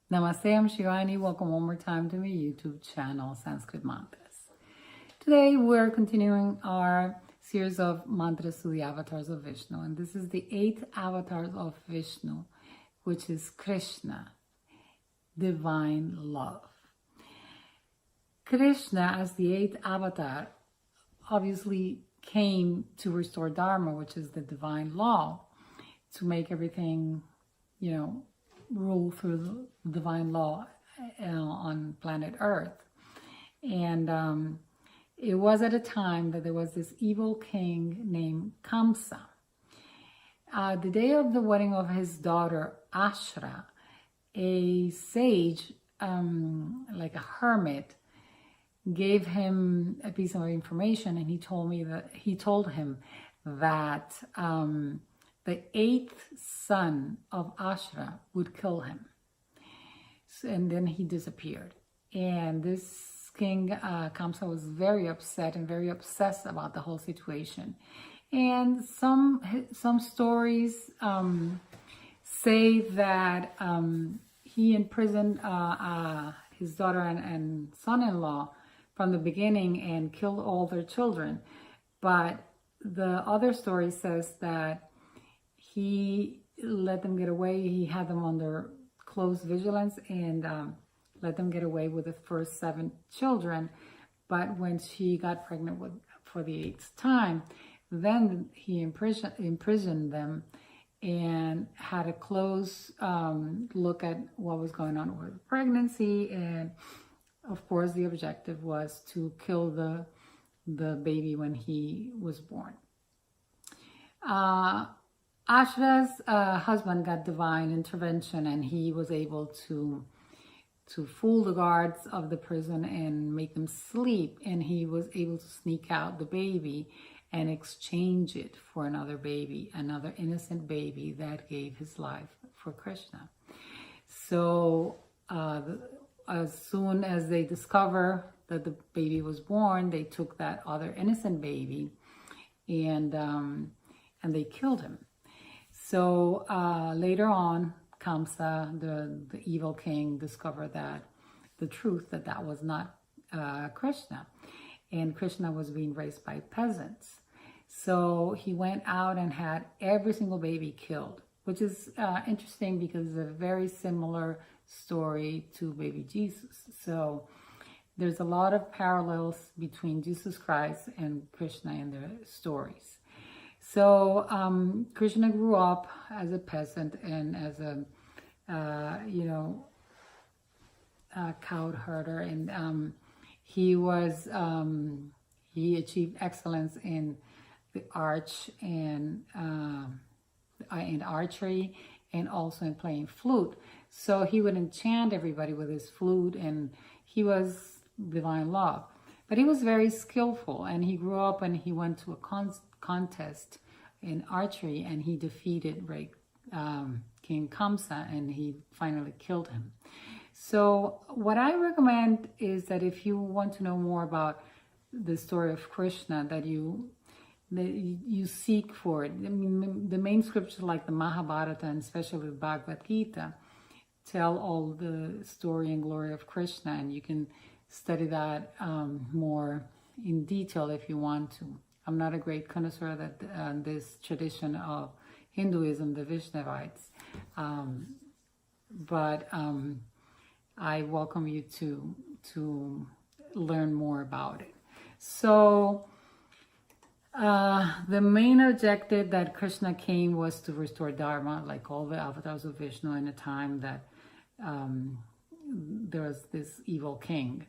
Namaste, I'm Shivani. Welcome one more time to my YouTube channel, Sanskrit Mantras. Today we're continuing our series of mantras to the avatars of Vishnu, and this is the 8th avatars of Vishnu, which is Krishna, divine love. Krishna, as the 8th avatar, obviously came to restore Dharma, which is the divine law, to make everything, rule through the divine law on planet Earth. And it was at a time that there was this evil king named Kamsa. The day of the wedding of his daughter Ashra, a sage, like a hermit, gave him a piece of information, and he told him that the 8th son of Ashra would kill him. And then he disappeared. And this king, Kamsa, was very upset and very obsessed about the whole situation. And some stories say that he imprisoned his daughter and son-in-law from the beginning and killed all their children. But the other story says that he let them get away. He had them under close vigilance and let them get away with the first 7 children. But when she got pregnant for the 8th time, then he imprisoned them and had a close look at what was going on with the pregnancy. And of course, the objective was to kill the baby when he was born. Ashra's husband got divine intervention, and he was able to fool the guards of the prison and make them sleep, and he was able to sneak out the baby and exchange it for another baby, another innocent baby that gave his life for Krishna. So as soon as they discover that the baby was born, they took that other innocent baby and they killed him. So later on, Kamsa, the evil king, discovered the truth that was not Krishna, and Krishna was being raised by peasants. So he went out and had every single baby killed, which is interesting because it's a very similar story to baby Jesus. So there's a lot of parallels between Jesus Christ and Krishna in their stories. So Krishna grew up as a peasant and as a cow herder, and he achieved excellence in the in archery, and also in playing flute. So he would enchant everybody with his flute, and he was divine love. But he was very skillful, and he grew up and he went to a contest in archery, and he defeated King Kamsa, and he finally killed him. So what I recommend is that if you want to know more about the story of Krishna, that you seek for it. I mean, the main scriptures like the Mahabharata and especially the Bhagavad Gita tell all the story and glory of Krishna, and you can study that more in detail if you want to. I'm not a great connoisseur that this tradition of Hinduism, the Vaishnavites, but I welcome you to learn more about it. So the main objective that Krishna came was to restore Dharma, like all the avatars of Vishnu, in a time that there was this evil king,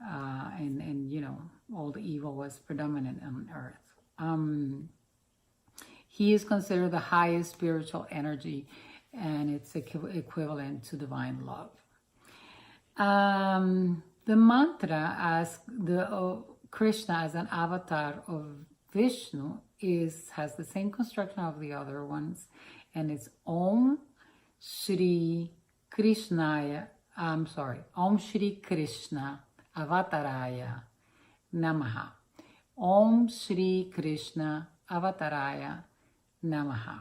and all the evil was predominant on earth. He is considered the highest spiritual energy, and it's equivalent to divine love. The mantra as Krishna as an avatar of Vishnu has the same construction of the other ones, and it's Om Shri Om Shri Krishna AVATARAYA NAMAHA. Om Shri Krishna AVATARAYA NAMAHA.